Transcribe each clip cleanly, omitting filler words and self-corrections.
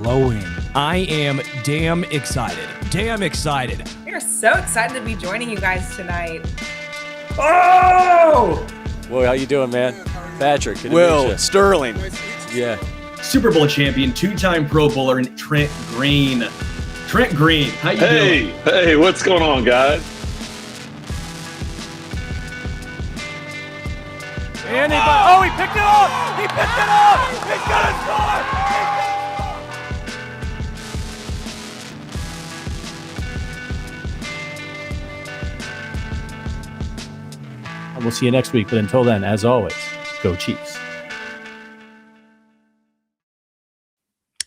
flowing. I am damn excited. Damn excited. We are so excited to be joining you guys tonight. Oh! Well, how you doing, man? Patrick. Will Sterling. Yeah. Super Bowl champion, two-time Pro Bowler, and Trent Green. Trent Green, how you doing? Hey, what's going on, guys? And he picked it up! He picked it up! He's gonna score! And we'll see you next week. But until then, as always, go Chiefs.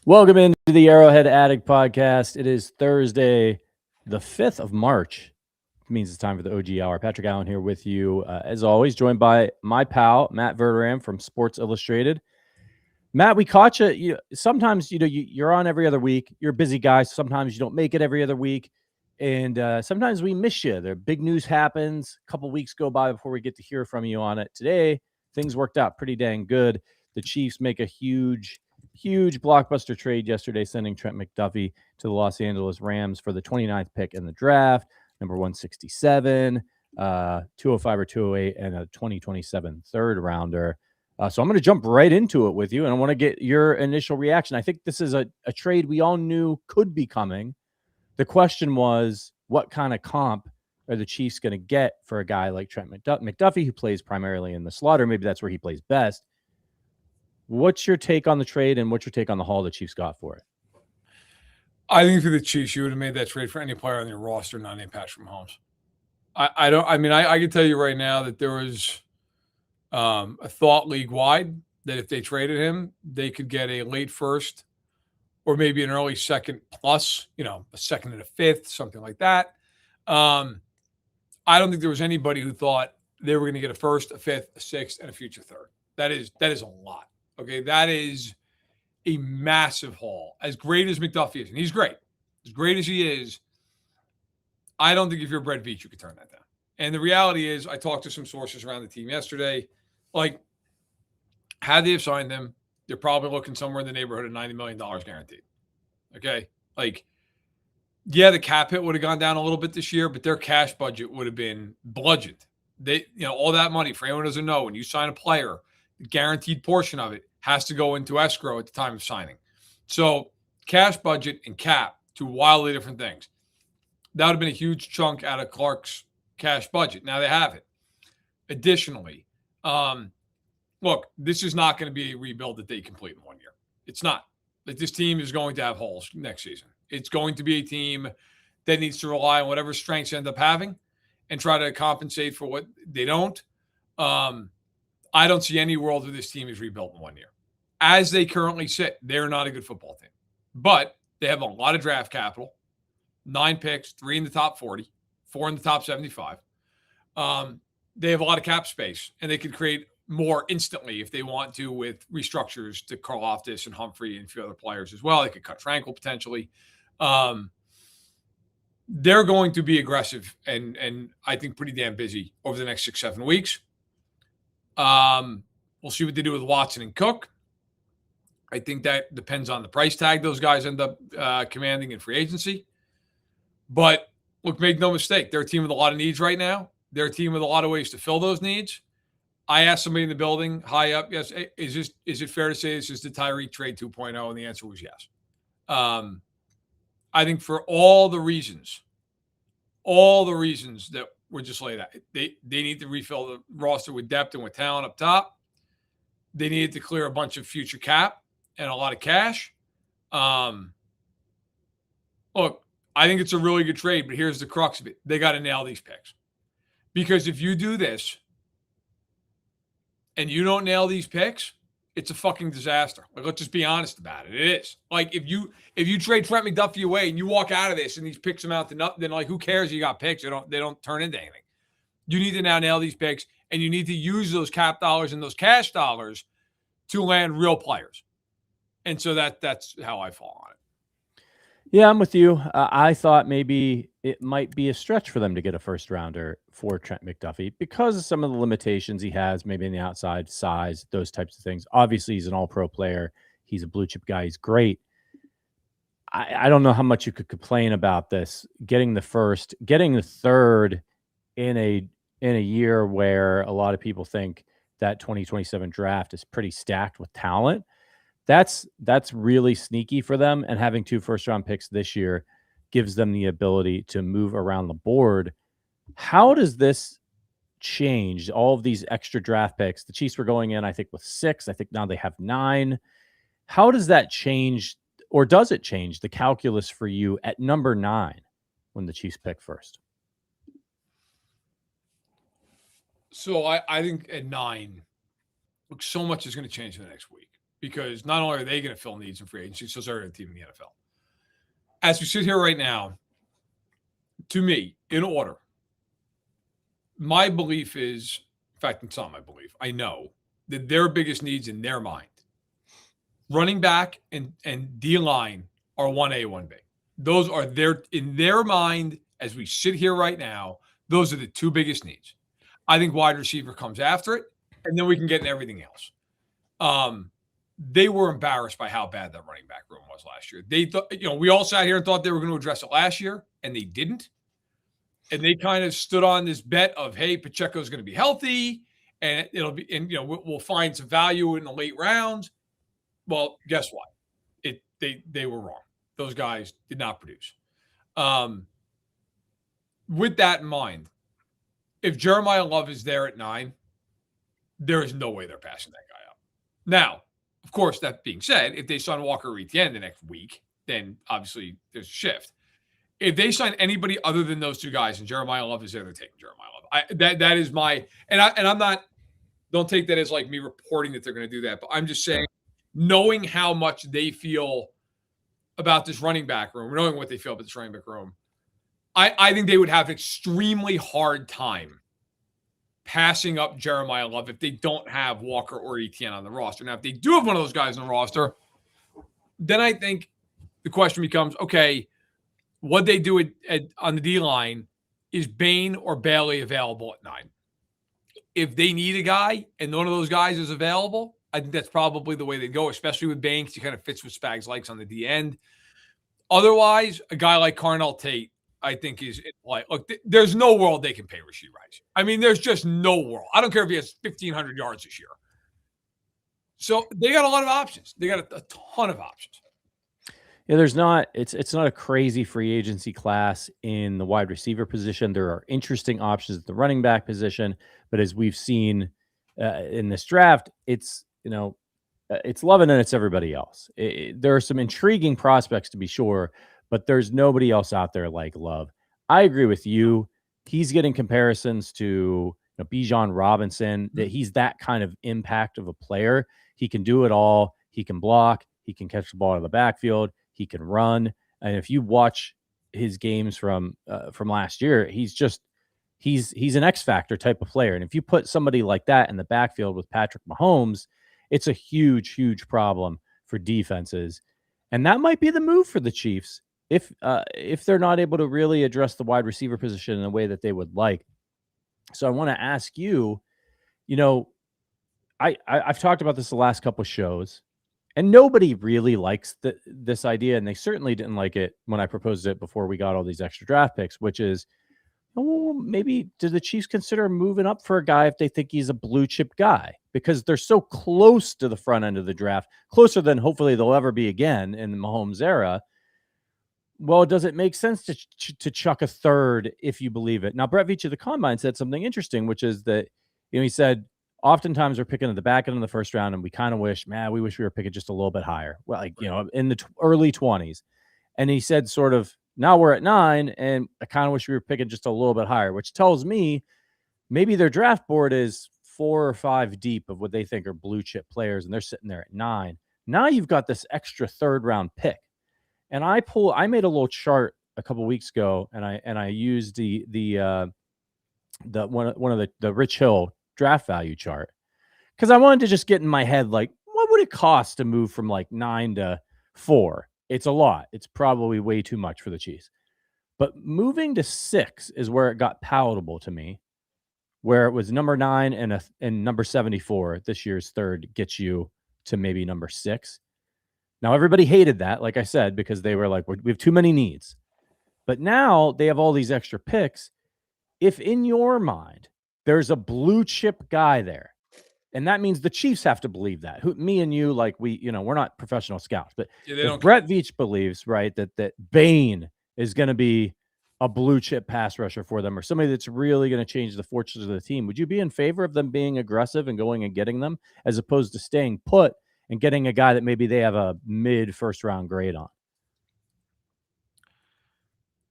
Welcome into the Arrowhead Addict podcast. It is Thursday, the 5th of March. It means it's time for the OG Hour. Patrick Allen here with you, as always, joined by my pal, Matt Verderame from Sports Illustrated. Matt, we caught you. Sometimes, you're on every other week. You're a busy guy. Sometimes you don't make it every other week. And sometimes we miss you. There big news happens. A couple weeks go by before we get to hear from you on it. Today, things worked out pretty dang good. The Chiefs make a huge blockbuster trade yesterday, sending Trent McDuffie to the Los Angeles Rams for the 29th pick in the draft, number 167, 205 or 208, and a 2027 third rounder. So I'm going to jump right into it with you, and I want to get your initial reaction. I think this is a trade we all knew could be coming. The question was, what kind of comp are the Chiefs going to get for a guy like Trent McDuffie, who plays primarily in the slaughter? Maybe that's where he plays best. What's your take on the trade, and what's your take on the haul the Chiefs got for it? I think for the Chiefs, you would have made that trade for any player on your roster not named Patrick Mahomes. I can tell you right now that there was a thought league-wide that if they traded him, they could get a late first or maybe an early second plus, a second and a fifth, something like that. I don't think there was anybody who thought they were going to get a first, a fifth, a sixth, and a future third. That is a lot. Okay, that is a massive haul. As great as McDuffie is, and he's great, as great as he is, I don't think if you're Brett Veach, you could turn that down. And the reality is, I talked to some sources around the team yesterday. Like, had they have signed him, they're probably looking somewhere in the neighborhood of $90 million guaranteed. Okay? Like, yeah, the cap hit would have gone down a little bit this year, but their cash budget would have been bludgeoned. They, all that money, for anyone who doesn't know, when you sign a player, the guaranteed portion of it has to go into escrow at the time of signing. So cash budget and cap, two wildly different things. That would have been a huge chunk out of Clark's cash budget. Now they have it. Additionally, look, this is not going to be a rebuild that they complete in 1 year. It's not. Like, this team is going to have holes next season. It's going to be a team that needs to rely on whatever strengths they end up having and try to compensate for what they don't. I don't see any world where this team is rebuilt in 1 year. As they currently sit, they're not a good football team. But they have a lot of draft capital, 9 picks, 3 in the top 40, 4 in the top 75. They have a lot of cap space, and they could create more instantly if they want to with restructures to Karlaftis and Humphrey and a few other players as well. They could cut Tranquil potentially. They're going to be aggressive and I think pretty damn busy over the next 6-7 weeks. We'll see what they do with Watson and Cook. I think that depends on the price tag those guys end up commanding in free agency. But look, make no mistake, they're a team with a lot of needs right now. They're a team with a lot of ways to fill those needs. I asked somebody in the building, high up, yes, is it fair to say this is the Tyreek trade 2.0? And the answer was yes. I think for all the reasons that were just laid out, they need to refill the roster with depth and with talent up top. They needed to clear a bunch of future cap and a lot of cash. Look, I think it's a really good trade, but here's the crux of it. They got to nail these picks. Because if you do this and you don't nail these picks, it's a fucking disaster. Like, let's just be honest about it. It is. Like, if you trade Trent McDuffie away and you walk out of this and these picks amount to nothing, then like, who cares? You got picks. They don't turn into anything. You need to now nail these picks, and you need to use those cap dollars and those cash dollars to land real players. And so that's how I fall on it. Yeah, I'm with you. I thought maybe it might be a stretch for them to get a first rounder for Trent McDuffie because of some of the limitations he has, maybe in the outside size, those types of things. Obviously, he's an all-pro player. He's a blue chip guy. He's great. I don't know how much you could complain about this. Getting the third in a year where a lot of people think that 2027 draft is pretty stacked with talent. That's really sneaky for them. And having 2 first-round picks this year gives them the ability to move around the board. How does this change all of these extra draft picks? The Chiefs were going in, I think, with 6. I think now they have 9. How does that change, or does it change the calculus for you at number 9 when the Chiefs pick first? So I think at 9, look, so much is going to change in the next week because not only are they going to fill needs in free agency, so is every team in the NFL. As we sit here right now, to me, in order, my belief is, in fact, it's not my belief, I know that their biggest needs in their mind, running back and D-line are 1A, 1B. Those are in their mind, as we sit here right now, those are the 2 biggest needs. I think wide receiver comes after it, and then we can get in everything else. They were embarrassed by how bad that running back room was last year. They thought, we all sat here and thought they were going to address it last year, and they didn't. And they kind of stood on this bet of, hey, Pacheco's going to be healthy, and we'll find some value in the late rounds. Well, guess what? They were wrong. Those guys did not produce. With that in mind, if Jeremiyah Love is there at 9, there is no way they're passing that guy up. Now, of course, that being said, if they sign Walker or Etienne the next week, then obviously there's a shift. If they sign anybody other than those 2 guys and Jeremiyah Love is there, they're taking Jeremiyah Love. That is my – and I'm not – don't take that as like me reporting that they're going to do that, but I'm just saying knowing how much they feel about this running back room, knowing what they feel about this running back room, I think they would have an extremely hard time passing up Jeremiyah Love if they don't have Walker or Etienne on the roster. Now, if they do have one of those guys on the roster, then I think the question becomes, okay, what they do on the D-line, is Bain or Bailey available at 9? If they need a guy and one of those guys is available, I think that's probably the way they go, especially with Bain, because he kind of fits what Spags likes on the D end. Otherwise, a guy like Carnell Tate, I think is like, look, there's no world they can pay Rashee Rice. I mean, there's just no world. I don't care if he has 1,500 yards this year. So they got a lot of options. They got a ton of options. Yeah, there's not. It's not a crazy free agency class in the wide receiver position. There are interesting options at the running back position, but as we've seen in this draft, it's it's Love and it's everybody else. There are some intriguing prospects to be sure, but there's nobody else out there like Love. I agree with you. He's getting comparisons to Bijan Robinson, that he's that kind of impact of a player. He can do it all. He can block. He can catch the ball out of the backfield. He can run. And if you watch his games from last year, he's an X factor type of player. And if you put somebody like that in the backfield with Patrick Mahomes, it's a huge, huge problem for defenses. And that might be the move for the Chiefs if they're not able to really address the wide receiver position in a way that they would like. So I want to ask you, I've talked about this the last couple of shows, and nobody really likes this idea, and they certainly didn't like it when I proposed it before we got all these extra draft picks, which is, maybe do the Chiefs consider moving up for a guy if they think he's a blue chip guy? Because they're so close to the front end of the draft, closer than hopefully they'll ever be again in the Mahomes era. Well, does it make sense to chuck a third if you believe it? Now, Brett Veach of the Combine said something interesting, which is that, he said, oftentimes we're picking at the back end of the first round, and we kind of wish, we wish we were picking just a little bit higher. Well, in the early 20s. And he said sort of, now we're at 9, and I kind of wish we were picking just a little bit higher, which tells me maybe their draft board is 4 or 5 deep of what they think are blue chip players, and they're sitting there at 9. Now you've got this extra third round pick. And I made a little chart a couple weeks ago, and I used the one of the Rich Hill draft value chart, because I wanted to just get in my head, like, what would it cost to move from like 9 to 4? It's a lot. It's probably way too much for the Chiefs. But moving to 6 is where it got palatable to me, where it was number 9 and number 74. This year's third gets you to maybe number 6. Now, everybody hated that, like I said, because they were like, we have too many needs. But now they have all these extra picks. If in your mind, there's a blue chip guy there, and that means the Chiefs have to believe that. Me and you, like we're not professional scouts, but if Brett Veach believes, right, that Bain is going to be a blue chip pass rusher for them, or somebody that's really going to change the fortunes of the team, would you be in favor of them being aggressive and going and getting them, as opposed to staying put and getting a guy that maybe they have a mid first round grade on?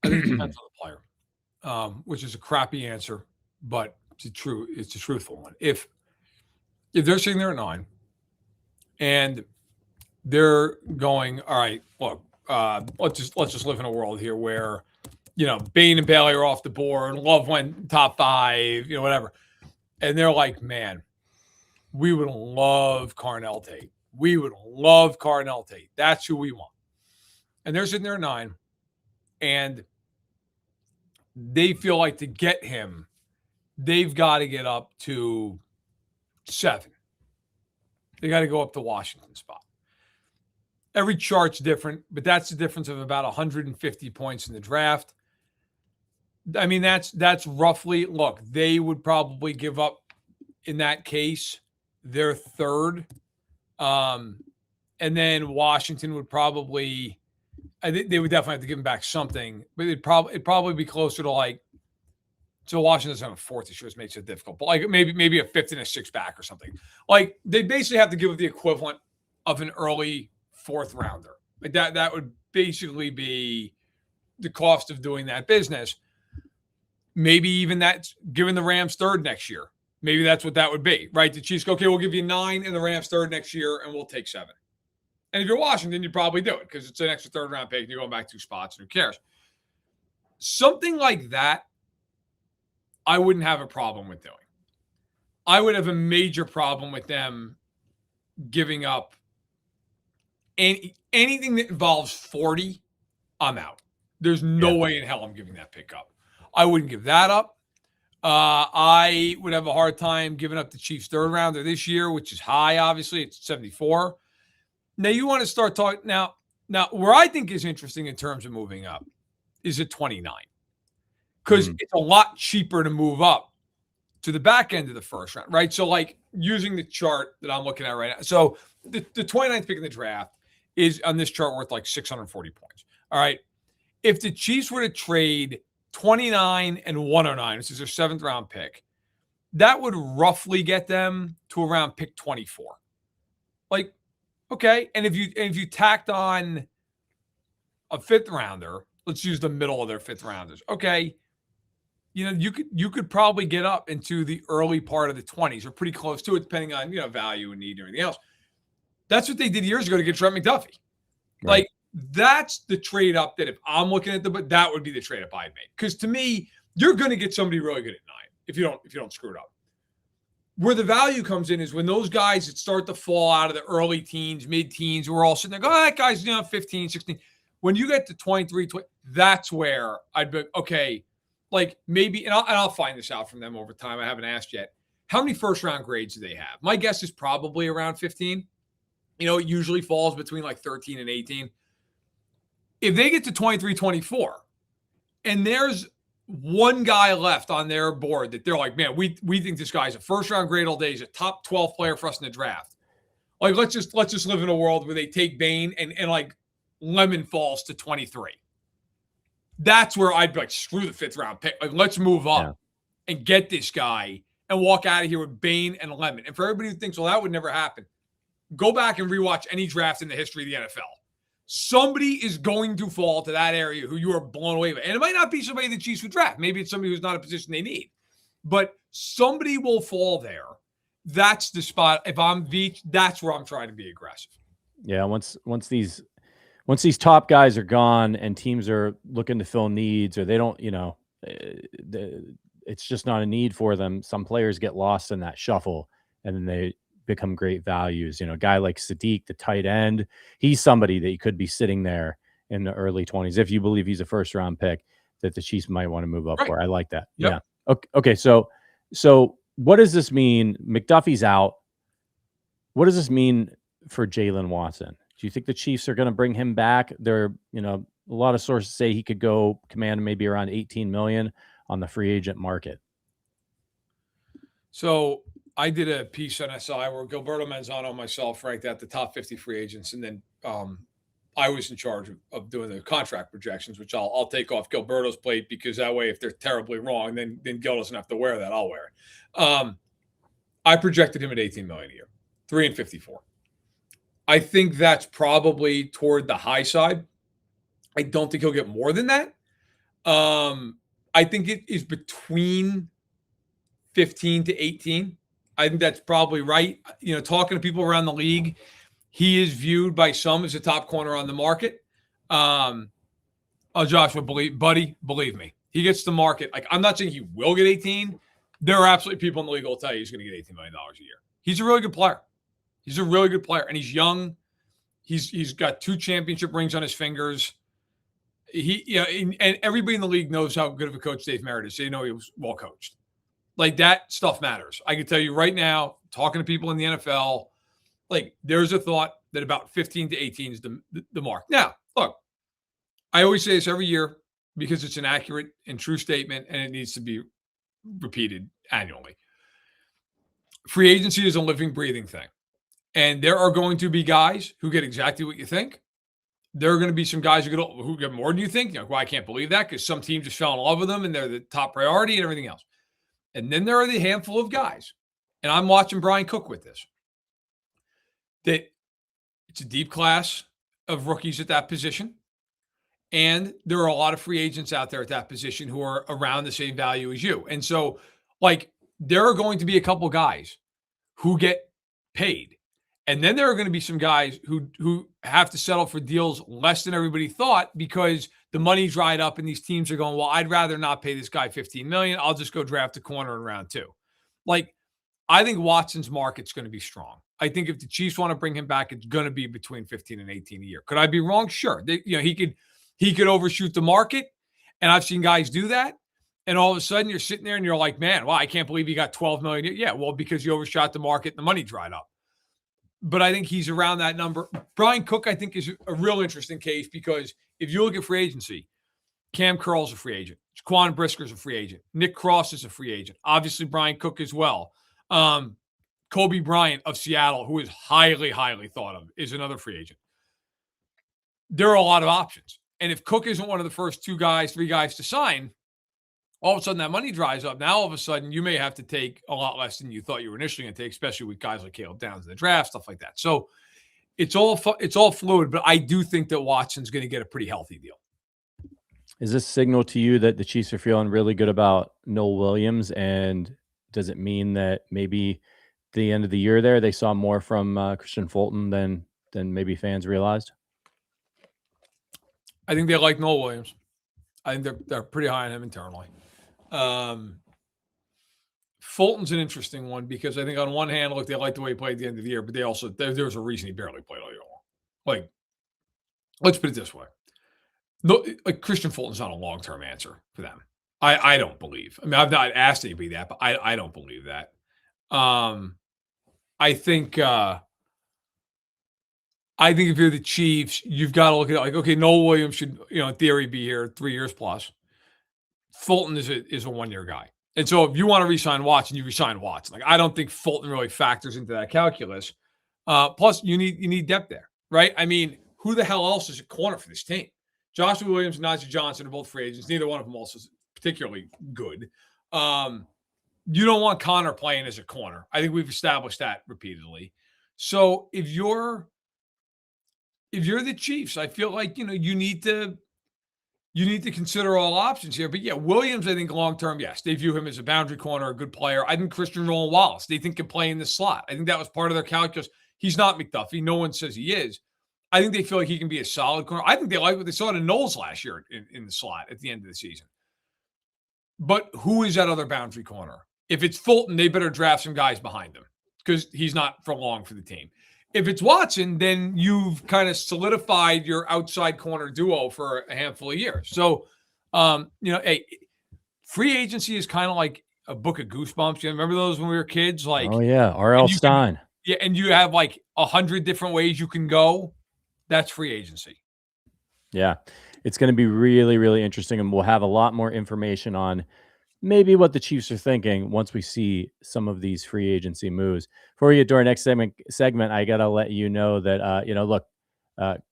I think it depends on the player, which is a crappy answer, but it's a truthful one. If they're sitting there at 9 and they're going, all right, look, let's just live in a world here where, Bain and Bailey are off the board, Love went top 5, whatever. And they're like, man, we would love Carnell Tate. We would love Carnell Tate. That's who we want. And they're sitting there at 9 and they feel like to get him, they've got to get up to 7. They got to go up to Washington spot. Every chart's different, but that's the difference of about 150 points in the draft. I mean, that's roughly, look, they would probably give up, in that case, their 3rd. And then Washington would probably, I think they would definitely have to give him back something, but it'd probably be closer to like, so Washington doesn't have a 4th this year, which makes it difficult, but like maybe a 5th and a 6th back or something. Like they basically have to give up the equivalent of an early 4th rounder. Like that would basically be the cost of doing that business. Maybe even that's giving the Rams 3rd next year. Maybe that's what that would be, right? The Chiefs go, okay, we'll give you 9 and the Rams 3rd next year, and we'll take 7. And if you're Washington, you'd probably do it because it's an extra 3rd round pick and you're going back 2 spots, and who cares? Something like that, I wouldn't have a problem with doing. I would have a major problem with them giving up anything that involves 40. I'm out. There's no way in hell I'm giving that pick up. I wouldn't give that up. I would have a hard time giving up the Chiefs 3rd rounder this year, which is high, obviously. It's 74. Now, you want to start talking now where I think is interesting in terms of moving up is at 29. Because it's a lot cheaper to move up to the back end of the 1st round, right? So, like, using the chart that I'm looking at right now. So, the 29th pick in the draft is on this chart worth like 640 points. All right. If the Chiefs were to trade 29 and 109, which is their 7th round pick, that would roughly get them to around pick 24. Like, okay. And if you tacked on a 5th rounder, let's use the middle of their 5th rounders. Okay. You could probably get up into the early part of the 20s or pretty close to it, depending on, value and need and everything else. That's what they did years ago to get Trent McDuffie. Right. Like, that's the trade up that if I'm looking at but that would be the trade up I'd make. Because to me, you're going to get somebody really good at 9 if you don't screw it up. Where the value comes in is when those guys that start to fall out of the early teens, mid-teens, we're all sitting there going, that guy's 15, 16. When you get to 23, 20, that's where I'd be, okay, like maybe, and I'll find this out from them over time. I haven't asked yet. How many 1st round grades do they have? My guess is probably around 15. It usually falls between like 13 and 18. If they get to 23, 24, and there's one guy left on their board that they're like, man, we think this guy's a 1st round grade all day. He's a top 12 player for us in the draft. Like, let's just live in a world where they take Bain and like Lemon falls to 23. That's where I'd be like, screw the 5th round pick. Like, let's move up and get this guy and walk out of here with Bain and Lemon. And for everybody who thinks, well, that would never happen, go back and rewatch any draft in the history of the NFL. Somebody is going to fall to that area who you are blown away by. And it might not be somebody the Chiefs would draft. Maybe it's somebody who's not a position they need. But somebody will fall there. That's the spot. If I'm Veach, that's where I'm trying to be aggressive. Yeah, once these top guys are gone and teams are looking to fill needs, or they don't, it's just not a need for them. Some players get lost in that shuffle, and then they become great values. A guy like Sadiq, the tight end, he's somebody that you could be sitting there in the early 20s if you believe he's a 1st round pick that the Chiefs might want to move up for. I like that. Yep. Yeah. Okay. So what does this mean? McDuffie's out. What does this mean for Jalen Watson? Do you think the Chiefs are going to bring him back? There, a lot of sources say he could go command maybe around 18 million on the free agent market. So I did a piece on SI where Gilberto Manzano and myself ranked out the top 50 free agents, and then I was in charge of doing the contract projections, which I'll take off Gilberto's plate, because that way, if they're terribly wrong, then Gil doesn't have to wear that. I'll wear it. I projected him at 18 million a year, 3 and 54. I think that's probably toward the high side. I don't think he'll get more than that. I think it is between 15 to 18. I think that's probably right. Talking to people around the league, he is viewed by some as a top corner on the market. Joshua, believe me, he gets the market. Like, I'm not saying he will get 18. There are absolutely people in the league who will tell you he's going to get $18 million a year. He's a really good player. He's a really good player, and he's young. He's got 2 championship rings on his fingers. And everybody in the league knows how good of a coach Dave Merritt is. So he was well coached. Like, that stuff matters. I can tell you right now, talking to people in the NFL, like, there's a thought that about 15 to 18 is the mark. Now, look, I always say this every year because it's an accurate and true statement, and it needs to be repeated annually. Free agency is a living, breathing thing. And there are going to be guys who get exactly what you think. There are going to be some guys who get more than you think. Well, I can't believe that, because some team just fell in love with them and they're the top priority and everything else. And then there are the handful of guys, and I'm watching Brian Cook with this, that it's a deep class of rookies at that position. And there are a lot of free agents out there at that position who are around the same value as you. And so, like, there are going to be a couple guys who get paid. And then there are going to be some guys who have to settle for deals less than everybody thought, because the money dried up and these teams are going, well, I'd rather not pay this guy $15 million. I'll just go draft a corner in round 2. Like, I think Watson's market's going to be strong. I think if the Chiefs want to bring him back, it's going to be between 15 and 18 a year. Could I be wrong? Sure. He could overshoot the market, and I've seen guys do that. And all of a sudden you're sitting there and you're like, man, wow, I can't believe you got 12 million. Yeah, well, because you overshot the market and the money dried up. But I think he's around that number. Brian Cook, I think, is a real interesting case, because if you look at free agency, Cam Curl's a free agent. Quan Brisker's a free agent. Nick Cross is a free agent. Obviously, Brian Cook as well. Kobe Bryant of Seattle, who is highly, highly thought of, is another free agent. There are a lot of options. And if Cook isn't one of the first 3 guys to sign, all of a sudden that money dries up. Now, all of a sudden, you may have to take a lot less than you thought you were initially going to take, especially with guys like Caleb Downs in the draft, stuff like that. So it's all fluid, but I do think that Watson's going to get a pretty healthy deal. Is this signal to you that the Chiefs are feeling really good about Noel Williams? And does it mean that maybe the end of the year there, they saw more from Christian Fulton than maybe fans realized? I think they like Noel Williams. I think they're pretty high on him internally. Fulton's an interesting one, because I think on one hand, look, they like the way he played at the end of the year, but they also, there was a reason he barely played all year long. Like, let's put it this way. No, like, Christian Fulton's not a long-term answer for them. I don't believe. I mean, I've not asked anybody that, but I don't believe that. I think if you're the Chiefs, you've got to look at it like, okay, Noel Williams should, in theory, be here 3 years plus. Fulton is a 1-year guy. And so if you want to re-sign Watson, you re-sign Watson. Like, I don't think Fulton really factors into that calculus. Plus, you need depth there, right? I mean, who the hell else is a corner for this team? Joshua Williams and Najee Johnson are both free agents. Neither one of them also is particularly good. You don't want Connor playing as a corner. I think we've established that repeatedly. So if you're the Chiefs, I feel like, you need to consider all options here. But yeah, Williams, I think long-term, yes, they view him as a boundary corner, a good player. I think Christian Roland Wallace, they think can play in the slot. I think that was part of their calculus. He's not McDuffie. No one says he is. I think they feel like he can be a solid corner. I think they like what they saw in Knowles last year in the slot at the end of the season. But who is that other boundary corner? If it's Fulton, they better draft some guys behind him, because he's not for long for the team. If it's Watson, then you've solidified your outside corner duo for a handful of years. So, free agency is kind of like a book of Goosebumps. You remember those when we were kids? Like, oh yeah, R.L. Stein. And you have like 100 different ways you can go. That's free agency. Yeah, it's going to be really, really interesting, and we'll have a lot more information on maybe what the Chiefs are thinking once we see some of these free agency moves. Before we get to our next segment, I got to let you know that, look,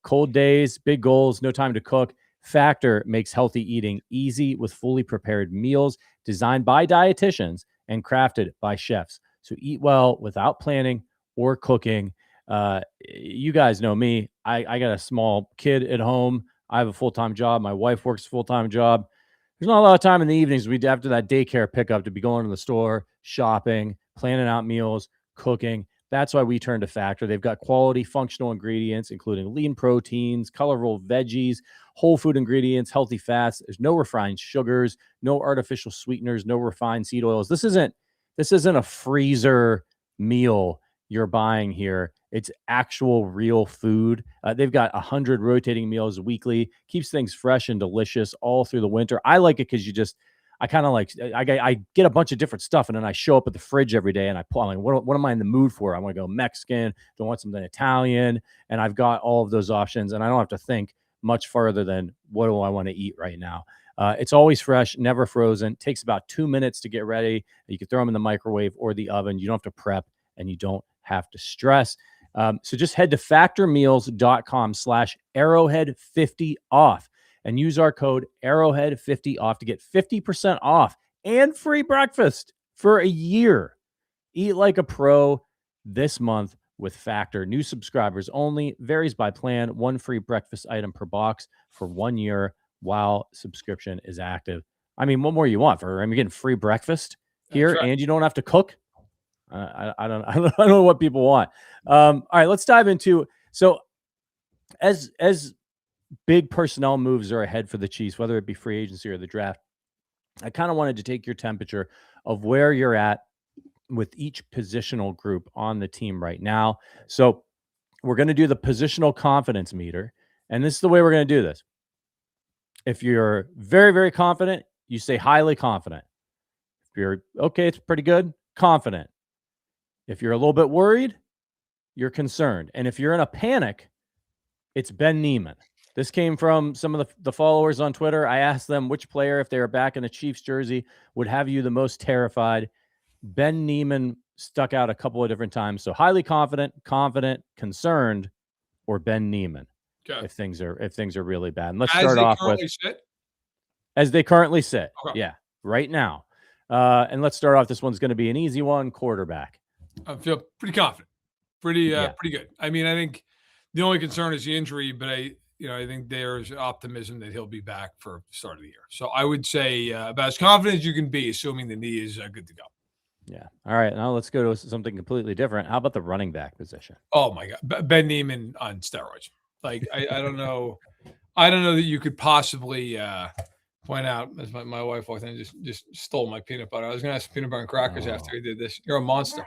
cold days, big goals, no time to cook. Factor makes healthy eating easy with fully prepared meals designed by dietitians and crafted by chefs. So eat well without planning or cooking. You guys know me. I got a small kid at home. I have a full-time job. My wife works a full-time job. There's not a lot of time in the evenings after that daycare pickup to be going to the store, shopping, planning out meals, cooking. That's why we turn to Factor. They've got quality functional ingredients, including lean proteins, colorful veggies, whole food ingredients, healthy fats. There's no refined sugars, no artificial sweeteners, no refined seed oils. This isn't a freezer meal you're buying here. It's actual real food. They've got 100 rotating meals weekly, keeps things fresh and delicious all through the winter. I like it because I get a bunch of different stuff, and then I show up at the fridge every day and I'm like, what am I in the mood for? I want to go Mexican, don't want something Italian, and I've got all of those options, and I don't have to think much further than what do I want to eat right now. It's always fresh, never frozen. Takes about 2 minutes to get ready. You can throw them in the microwave or the oven. You don't have to prep, and you don't have to stress. So just head to factormeals.com/arrowhead50 off and use our code arrowhead50 off to get 50% off and free breakfast for a year. Eat like a pro this month with Factor. New subscribers only, varies by plan, 1 free breakfast item per box for 1 year while subscription is active. I mean, what more you want? You're getting free breakfast here, right, and you don't have to cook. I don't know what people want. All right, let's dive into, so as big personnel moves are ahead for the Chiefs, whether it be free agency or the draft, I kind of wanted to take your temperature of where you're at with each positional group on the team right now. So we're going to do the positional confidence meter, and this is the way we're going to do this. If you're very, very confident, you say highly confident. If you're okay, it's pretty good, confident. If you're a little bit worried, you're concerned. And if you're in a panic, it's Ben Neiman. This came from some of the followers on Twitter. I asked them which player, if they were back in a Chiefs jersey, would have you the most terrified. Ben Neiman stuck out a couple of different times. So highly confident, concerned, or Ben Neiman. Okay. If things are really bad. And let's start off with as they currently sit. Okay. Yeah, right now. And let's start off. This one's going to be an easy one. Quarterback. I feel pretty confident, pretty good. I mean, I think the only concern is the injury, but I think there's optimism that he'll be back for the start of the year. So I would say about as confident as you can be, assuming the knee is good to go. Yeah. All right. Now let's go to something completely different. How about the running back position? Oh my God, Ben Neiman on steroids. Like I don't know, that you could possibly point out as my wife walked in and just stole my peanut butter. I was going to ask peanut butter and crackers after he did this. You're a monster.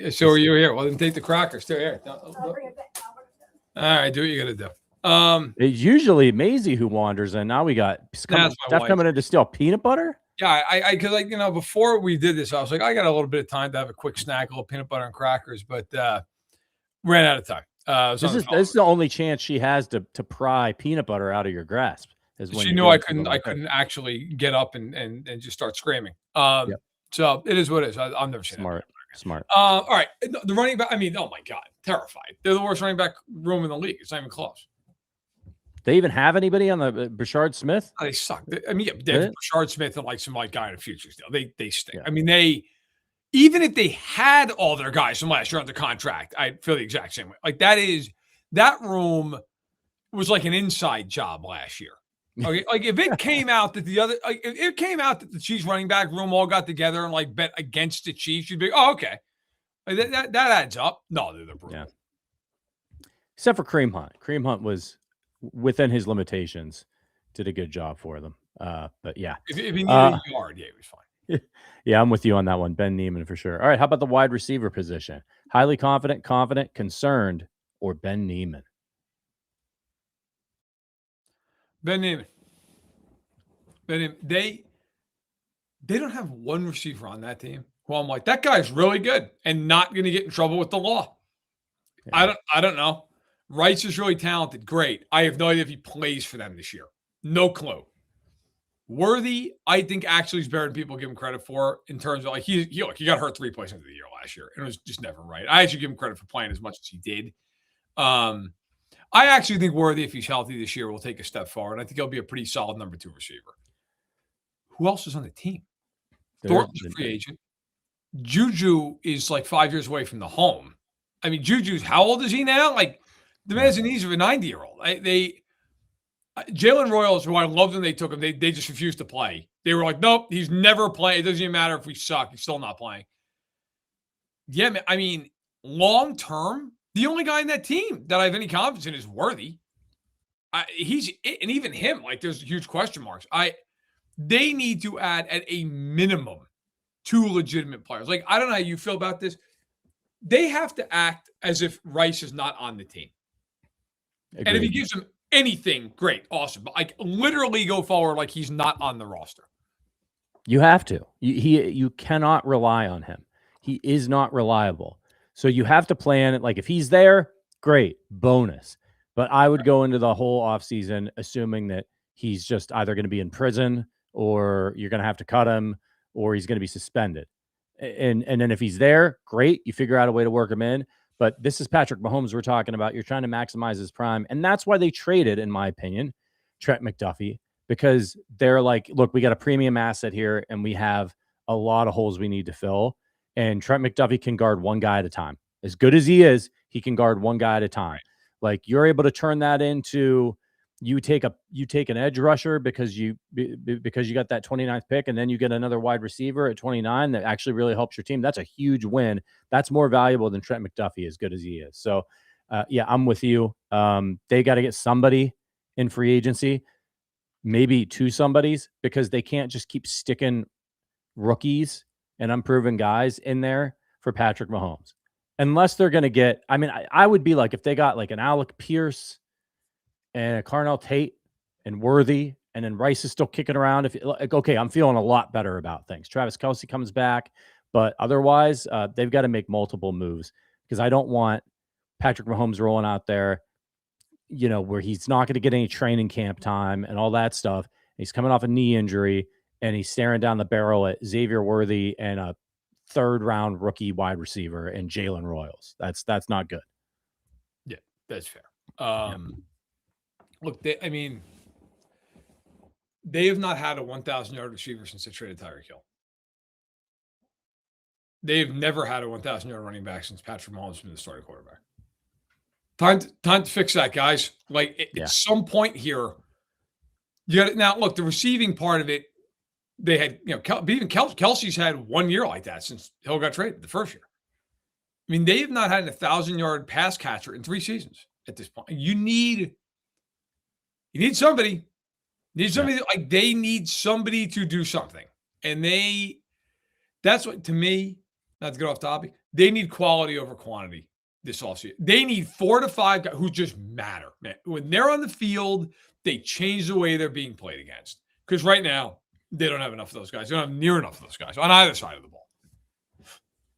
So are you here? Well, then take the crackers too. Here. All right, do what you got to do. It's usually Maisie who wanders, and now we got Steph coming in to steal peanut butter. Yeah, I because before we did this, I was like, I got a little bit of time to have a quick snack, a little peanut butter and crackers, but ran out of time. This is the only chance she has to pry peanut butter out of your grasp. Is when she knew I couldn't actually get up and just start screaming. Yep. So it is what it is. I've never seen it. Smart. All right, the running back. I mean, oh my God, terrified. They're the worst running back room in the league. It's not even close. They even have anybody on the Brashard Smith? They suck. I mean, they have Brashard Smith and some guy in a futures deal. They stink. Yeah. I mean, even if they had all their guys from last year under contract, I feel the exact same way. That room was like an inside job last year. Okay, if it came out that the Chiefs running back room all got together and bet against the Chiefs, you'd be, oh, okay, that adds up. No, they're the brutal. Yeah. Except for Kareem Hunt. Kareem Hunt was within his limitations, did a good job for them. But yeah, if he needed a yard, yeah, he was fine. Yeah, I'm with you on that one, Ben Neiman for sure. All right, how about the wide receiver position? Highly confident, concerned, or Ben Neiman? Ben Neiman. They don't have one receiver on that team who I'm like, that guy's really good and not going to get in trouble with the law. Yeah. I don't know. Rice is really talented. Great. I have no idea if he plays for them this year. No clue. Worthy, I think, actually is better than people give him credit for in terms of he got hurt 3 plays into the year last year. And it was just never right. I actually give him credit for playing as much as he did. I actually think Worthy, if he's healthy this year, will take a step forward. I think he'll be a pretty solid number 2 receiver. Who else is on the team? Thornton's a free agent. Juju is like 5 years away from the home. I mean, Juju's how old is he now? Like the man's the knees of a 90-year-old. Jalen Royals, who I loved when they took him, they just refused to play. They were like, nope, he's never playing. It doesn't even matter if we suck. He's still not playing. Yeah, man, I mean, long term, the only guy in that team that I have any confidence in is Worthy. And even him, like there's huge question marks. They need to add at a minimum 2 legitimate players. Like, I don't know how you feel about this. They have to act as if Rice is not on the team. Agreed. And if he gives them anything, great, awesome. But like literally go forward like he's not on the roster. You have to. You cannot rely on him. He is not reliable. So you have to plan it. Like if he's there, great, bonus. But I would go into the whole offseason assuming that he's just either going to be in prison or you're going to have to cut him or he's going to be suspended. And then if he's there, great. You figure out a way to work him in. But this is Patrick Mahomes we're talking about. You're trying to maximize his prime. And that's why they traded, in my opinion, Trent McDuffie, because they're like, look, we got a premium asset here and we have a lot of holes we need to fill. And Trent McDuffie can guard one guy at a time. As good as he is, he can guard one guy at a time. Like you're able to turn that into you take an edge rusher because you got that 29th pick and then you get another wide receiver at 29 that actually really helps your team. That's a huge win. That's more valuable than Trent McDuffie, as good as he is. So yeah, I'm with you. They got to get somebody in free agency, maybe 2 somebodies, because they can't just keep sticking rookies and unproven guys in there for Patrick Mahomes. Unless they're going to get, I mean, I would be like, if they got like an Alec Pierce and a Carnell Tate and Worthy, and then Rice is still kicking around. Okay, I'm feeling a lot better about things. Travis Kelce comes back, but otherwise, they've got to make multiple moves because I don't want Patrick Mahomes rolling out there, where he's not going to get any training camp time and all that stuff. He's coming off a knee injury and he's staring down the barrel at Xavier Worthy and a 3rd-round rookie wide receiver and Jalen Royals. That's not good. Yeah, that's fair. Look, they have not had a 1,000-yard receiver since they traded Tyreek Hill. They've never had a 1,000-yard running back since Patrick Mahomes been the starting quarterback. Time to fix that, guys. Like at some point here, you got now. Look, the receiving part of it, they had even Kelsey's had 1 year like that since Hill got traded the first year. I mean, they have not had a 1,000-yard pass catcher in 3 seasons at this point. You need somebody. Like they need somebody to do something. And that's what, to me, not to get off topic, they need quality over quantity this offseason. They need 4 to 5 guys who just matter, man. When they're on the field, they change the way they're being played against. Because right now, they don't have enough of those guys. They don't have near enough of those guys on either side of the ball.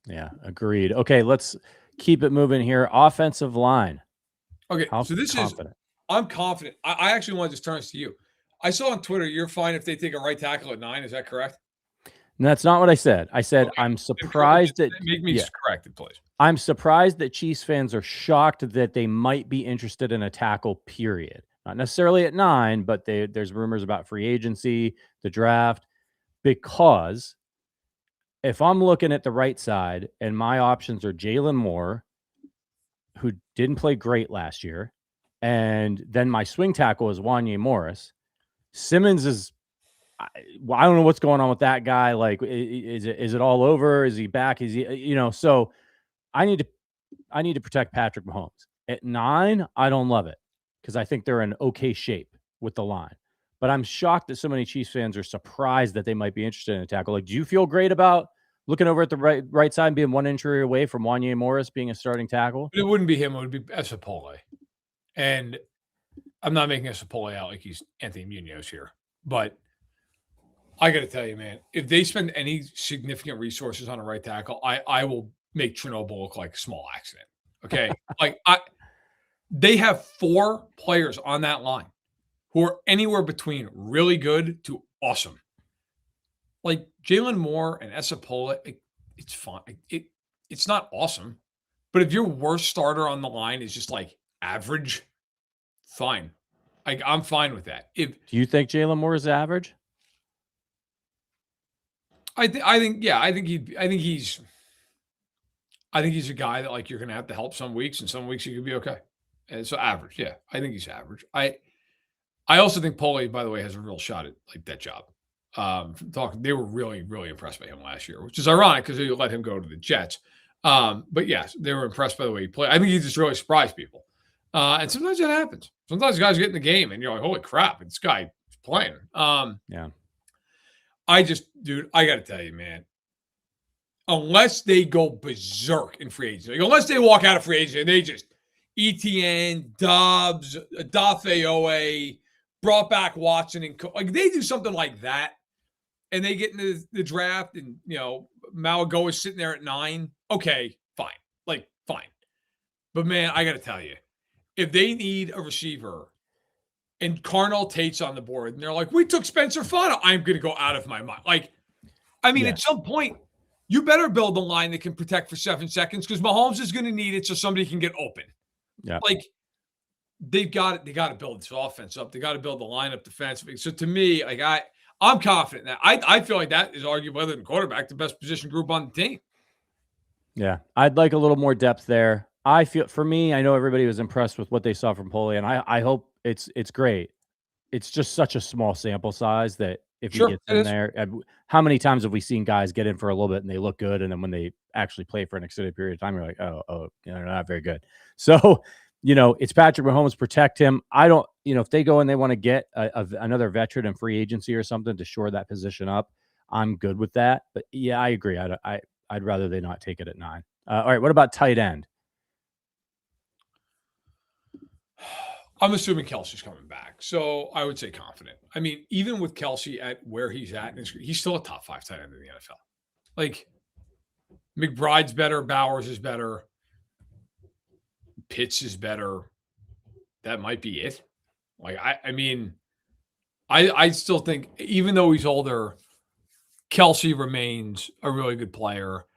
Yeah, agreed. Okay, let's keep it moving here. Offensive line. Okay, so I'm confident. I actually want to just turn this to you. I saw on Twitter you're fine if they take a right tackle at 9. Is that correct? No, that's not what I said. I said I'm surprised that make me correct it, please. I'm surprised that Chiefs fans are shocked that they might be interested in a tackle, period. Not necessarily at 9, but there's rumors about free agency, the draft, because if I'm looking at the right side and my options are Jalen Moore, who didn't play great last year, and then my swing tackle is Wanye Morris. Simmons is, I don't know what's going on with that guy. Like, is it all over? Is he back? Is he, so I need to protect Patrick Mahomes. At 9, I don't love it because I think they're in okay shape with the line. But I'm shocked that so many Chiefs fans are surprised that they might be interested in a tackle. Like, do you feel great about looking over at the right side and being 1 injury away from Wanye Morris being a starting tackle? It wouldn't be him. It would be Esapole. And I'm not making Esapole out like he's Anthony Munoz here. But I got to tell you, man, if they spend any significant resources on a right tackle, I will make Chernobyl look like a small accident. Okay. they have 4 players on that line who are anywhere between really good to awesome. Like Jalen Moore and Esapola, it's fine. It's not awesome. But if your worst starter on the line is just like average, fine. I'm fine with that. Do you think Jalen Moore is average? I think he's a guy that like you're going to have to help some weeks, and some weeks he could be okay. And so average, yeah, I think he's average. I also think Paulie, by the way, has a real shot at like that job. They were really, really impressed by him last year, which is ironic because they let him go to the Jets. But yes, they were impressed by the way he played. I think he just really surprised people. And sometimes that happens. Sometimes guys get in the game and you're like, holy crap, this guy is playing. Yeah. I got to tell you, man, unless they go berserk in free agency, like, unless they walk out of free agency and they just ETN, Dobbs, Owe, brought back Watson, and like they do something like that, and they get into the draft, and Malago is sitting there at 9. Okay, fine, fine. But man, I got to tell you, if they need a receiver and Carnell Tate's on the board, and they're like, we took Spencer Fano, I'm going to go out of my mind. At some point, you better build a line that can protect for 7 seconds because Mahomes is going to need it so somebody can get open. Yeah. They got to build this offense up. They got to build the lineup defensively. So to me, I'm confident that I feel like that is arguably, other than quarterback, the best position group on the team. Yeah. I'd like a little more depth there. I know everybody was impressed with what they saw from Paulie, and I hope it's great. It's just such a small sample size that if he gets in there, how many times have we seen guys get in for a little bit and they look good, and then when they actually play for an extended period of time, you're like, oh, they're not very good. So, it's Patrick Mahomes, protect him. I don't, if they go and they want to get another veteran in free agency or something to shore that position up, I'm good with that. But yeah, I agree. I'd rather they not take it at 9. All right, what about tight end? I'm assuming Kelsey's coming back. So I would say confident. I mean, even with Kelsey at where he's at, he's still a top 5 tight end in the NFL. Like, McBride's better. Bowers is better. Pitts is better. That might be it. I still think, even though he's older, Kelsey remains a really good player.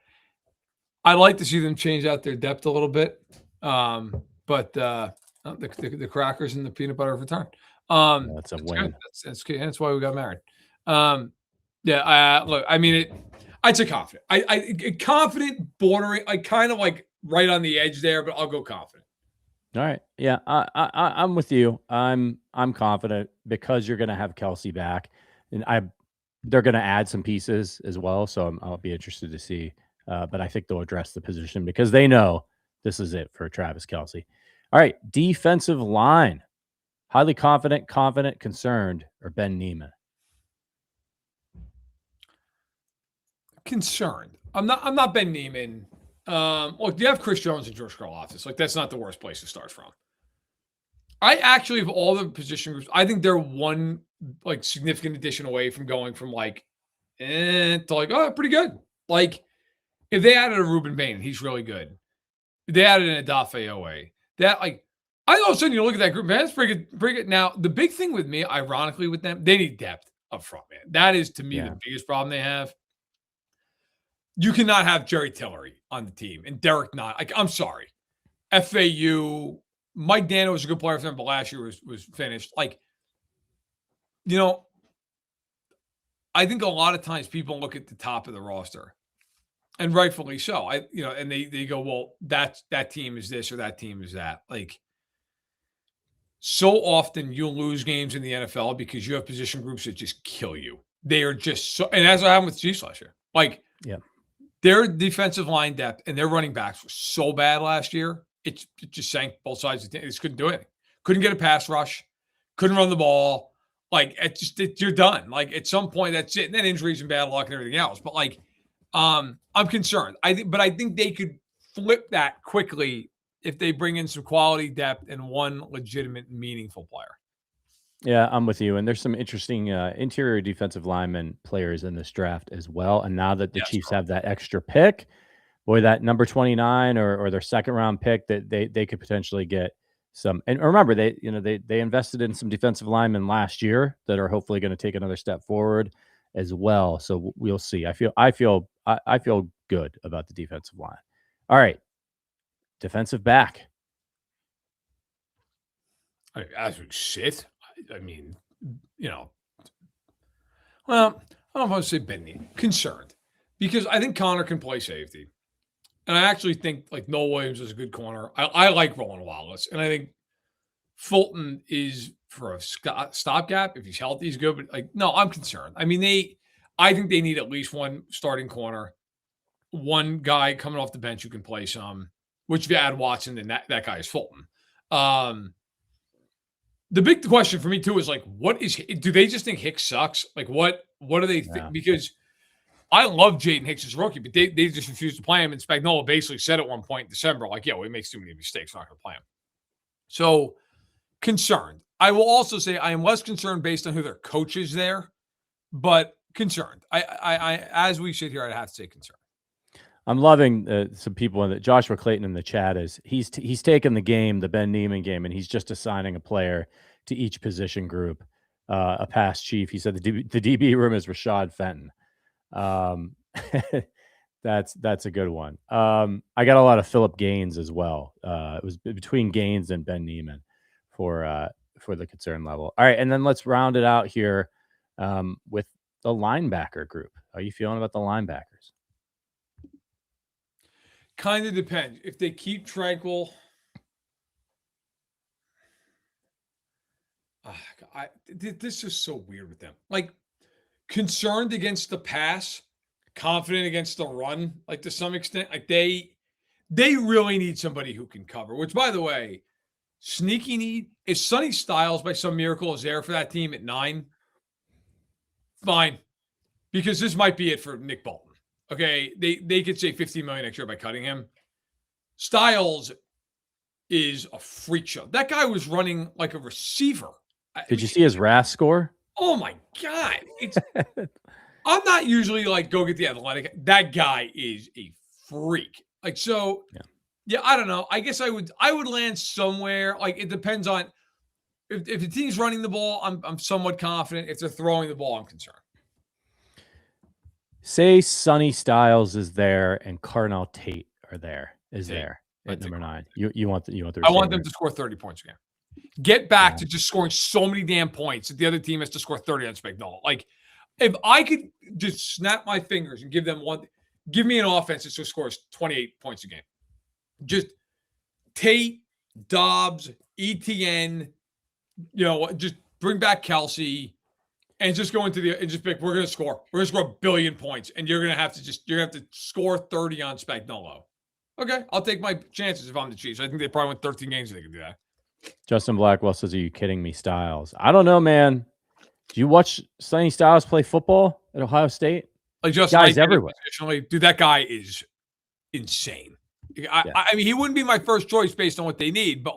I'd like to see them change out their depth a little bit. But the crackers and the peanut butter have returned. That's a win. That's why we got married. Look, I'd say confident. I confident, bordering, kind of like right on the edge there, but I'll go confident. All right. Yeah, I'm with you. I'm confident because you're going to have Kelsey back, and they're going to add some pieces as well. So I'll be interested to see. But I think they'll address the position because they know this is it for Travis Kelsey. All right, defensive line. Highly confident, concerned, or Ben Neiman? Concerned. I'm not Ben Neiman. Look, you have Chris Jones and George Karlaftis. That's not the worst place to start from. I actually, of all the position groups, I think they're one significant addition away from going from to pretty good. If they added a Reuben Bain, he's really good. If they added an Owe, that all of a sudden you look at that group, man, that's pretty good. Now, the big thing with me, ironically, with them, they need depth up front, man. That is, to me, the biggest problem they have. You cannot have Jerry Tillery on the team and Derek not. I'm sorry. FAU, Mike Dano was a good player for them, but last year was finished. I think a lot of times people look at the top of the roster, and rightfully so. And they go, well, that team is this or that team is that. So often you'll lose games in the NFL because you have position groups that just kill you. They are just so, and that's what happened with the Chiefs last year. Their defensive line depth and their running backs were so bad last year. It just sank both sides of the team. They just couldn't do anything. Couldn't get a pass rush. Couldn't run the ball. You're done. At some point, that's it. And then injuries and bad luck and everything else. But I'm concerned. I think they could flip that quickly if they bring in some quality depth and one legitimate, meaningful player. Yeah, I'm with you. And there's some interesting interior defensive lineman players in this draft as well. And now that the Chiefs have that extra pick, boy, that number 29 or their second round pick that they could potentially get and remember they invested in some defensive linemen last year that are hopefully going to take another step forward as well. So we'll see. I feel good about the defensive line. All right, defensive back. As we sit, I mean, well, I don't want to say Benny concerned because I think Connor can play safety. And I actually think like Noah Williams is a good corner. I like Roland Wallace. And I think Fulton is for a stopgap. If he's healthy, he's good. But no, I'm concerned. I mean, I think they need at least one starting corner, one guy coming off the bench who can play some, which if you add Watson, then that guy is Fulton. The big question for me too is do they just think Hicks sucks? Like what do they think? Because I love Jaden Hicks as a rookie, but they just refused to play him. And Spagnuolo basically said at one point in December, he makes too many mistakes, not going to play him. So concerned. I will also say I am less concerned based on who their coach is there, but concerned. I as we sit here, I'd have to say concerned. I'm loving some people in the Joshua Clayton in the chat is he's taken the game, the Ben Neiman game, and he's just assigning a player to each position group. A past chief, he said the DB room is Rashad Fenton. That's a good one. I got a lot of Philip Gaines as well. It was between Gaines and Ben Neiman for the concern level. All right, and then let's round it out here with the linebacker group. How are you feeling about the linebackers? Kind of depends. If they keep tranquil, this is so weird with them. Concerned against the pass, confident against the run, to some extent. They really need somebody who can cover, which, by the way, sneaky need. If Sonny Styles, by some miracle, is there for that team at 9, fine. Because this might be it for Nick Bolton. Okay, they could save $15 million next year by cutting him. Styles is a freak show. That guy was running like a receiver. Did you see his RAS score? Oh my God. I'm not usually go get the athletic. That guy is a freak. I don't know. I guess I would land somewhere. It depends on if the team's running the ball, I'm somewhat confident. If they're throwing the ball, I'm concerned. Say Sonny Styles is there and Carnell Tate there at number 9. You want the receiver. I want them to score 30 points again. Get back to just scoring so many damn points that the other team has to score 30 on Spagnuolo. If I could just snap my fingers and give me an offense that just scores 28 points a game. Just Tate, Dobbs, ETN, just bring back Kelsey and just go into and just pick, we're going to score. We're going to score 1 billion points and you're going to have to score 30 on Spagnuolo. Okay, I'll take my chances if I'm the Chiefs. I think they probably won 13 games and they can do that. Justin Blackwell says, are you kidding me, Styles? I don't know, man. Do you watch Sonny Styles play football at Ohio State? Guys everywhere. Dude, that guy is insane. I mean, he wouldn't be my first choice based on what they need, but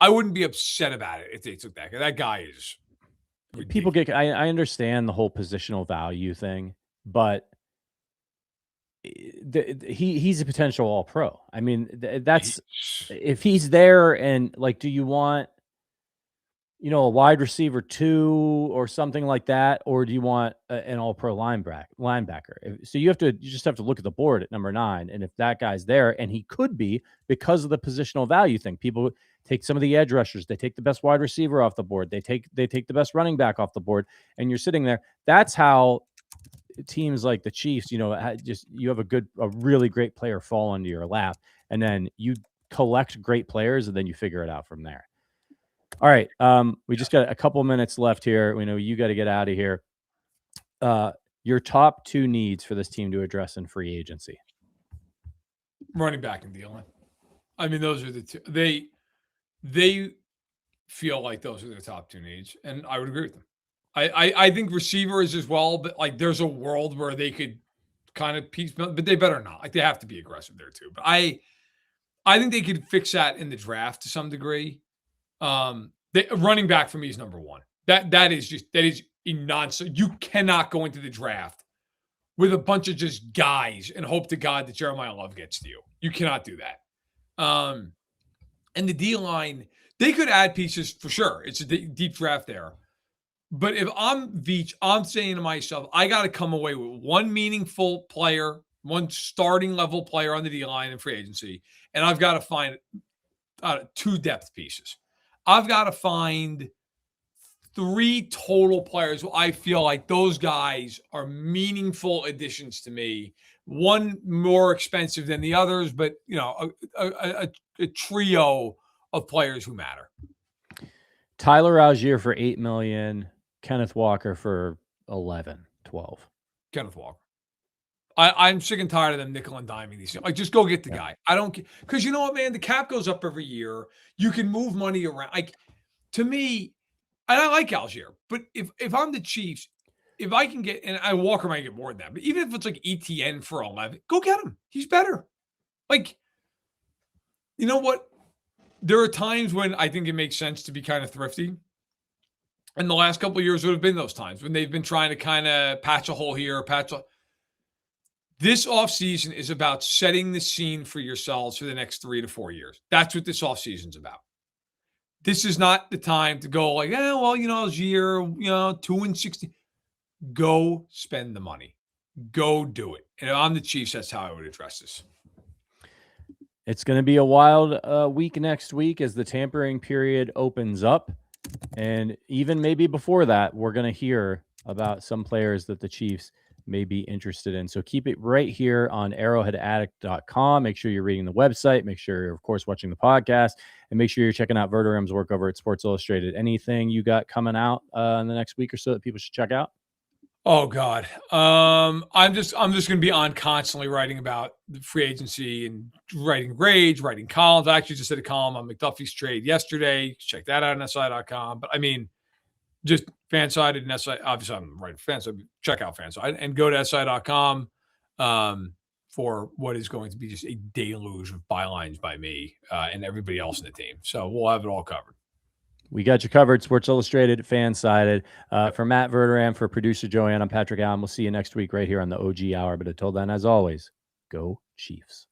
I wouldn't be upset about it if they took that. That guy is ridiculous. People I understand the whole positional value thing, but he's a potential all-pro. I mean, that's if he's there and do you want a wide receiver 2 or something like that, or do you want an all-pro linebacker? So you just have to look at the board at number 9, and if that guy's there, and he could be because of the positional value thing. People take some of the edge rushers, they take the best wide receiver off the board, they take the best running back off the board, and you're sitting there. That's how teams like the Chiefs, you have a really great player fall into your lap, and then you collect great players, and then you figure it out from there. All right. We just got a couple minutes left here. We know you got to get out of here. Your top 2 needs for this team to address in free agency. Running back and D-line. I mean, those are the two. They feel like those are their top 2 needs, and I would agree with them. I think receiver is as well, but there's a world where they could kind of piecemeal, but they better not. They have to be aggressive there too. But I think they could fix that in the draft to some degree. Running back for me is number 1. That is nonsense. You cannot go into the draft with a bunch of just guys and hope to God that Jeremiyah Love gets to you. You cannot do that. And the D line, They could add pieces for sure. It's a deep draft there. But if I'm Veach, I'm saying to myself, I got to come away with one meaningful player, one starting level player on the D-line in free agency, and I've got to find 2 depth pieces. I've got to find 3 total players who I feel like those guys are meaningful additions to me. One more expensive than the others, but a trio of players who matter. Tyler Algier for $8 million, Kenneth Walker for 11, 12. Kenneth Walker. I'm sick and tired of them nickel and diming these things. Like, just go get the guy. I don't, because you know what, man, the cap goes up every year. You can move money around. Like, to me, and I like Algier, but if I'm the Chiefs, if I can get, and Walker might get more than that, but even if it's like ETN for 11, go get him. He's better. Like, you know what? There are times when I think it makes sense to be kind of thrifty. And the last couple of years would have been those times when they've been trying to kind of patch a hole here, This offseason is about setting the scene for yourselves for the next 3 to 4 years. That's what this offseason's about. This is not the time to go like, Algier, 2-60. Go spend the money. Go do it. And if I'm the Chiefs, that's how I would address this. It's going to be a wild week next week as the tampering period opens up. And even maybe before that, we're going to hear about some players that the Chiefs may be interested in. So keep it right here on arrowheadaddict.com. Make sure you're reading the website. Make sure you're, of course, watching the podcast. And make sure you're checking out Verdarame's work over at Sports Illustrated. Anything you got coming out in the next week or so that people should check out? Oh God. I'm just going to be on constantly writing about the free agency and writing grades, writing columns. I actually just did a column on McDuffie's trade yesterday. Check that out on SI.com. But I mean, just Fansided and SI. Obviously, I'm writing Fanside. Check out Fanside and go to SI.com for what is going to be just a deluge of bylines by me and everybody else in the team. So we'll have it all covered. We got you covered. Sports Illustrated, Fansided. For Matt Verderame, for producer Joanne, I'm Patrick Allen. We'll see you next week right here on the OG Hour. But until then, as always, go Chiefs.